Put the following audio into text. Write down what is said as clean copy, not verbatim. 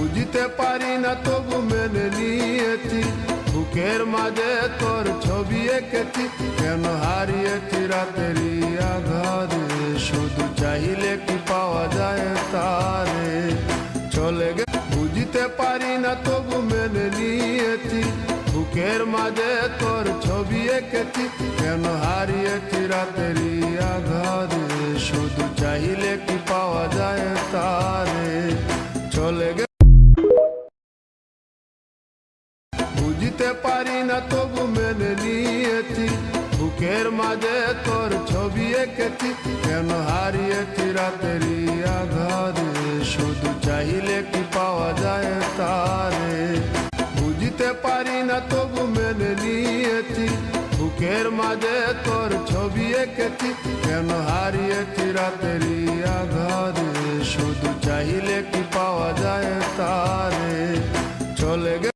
বুঝতে পারি না তবু মেনে নিয়েছি, বুকের মাঝে তোর ছবি এঁকেছি। কেন হারিয়েছি রাতেরই আঘাতে, শুধু চাইলে কি পাওয়া যায় তারে। চলে গে বুঝতে পারি না তবু মেনে নিয়েছি, বুকের মাঝে তোর ছবি এঁকেছি। কেন হারিয়েছি রাতেরই আঘাতে, শুধু চাইলে কি পাওয়া যায় তারে। চলে গে বুঝতে পারি না তবু মেনে নিয়েছি, বুকের মাঝে তোর ছবি এঁকেছি। কেন হারিয়েছি রাতেরই আঘাতে, শুধু চাইলে কি পাওয়া যায় তারে। বুঝতে পারি না তবু মেনে নিয়েছি, বুকের মাঝে তোর ছবি এঁকেছি। কেন হারিয়েছি রাতেরই আঘাতে, শুধু চাইলে কি পাওয়া যায় তারে। চলে গে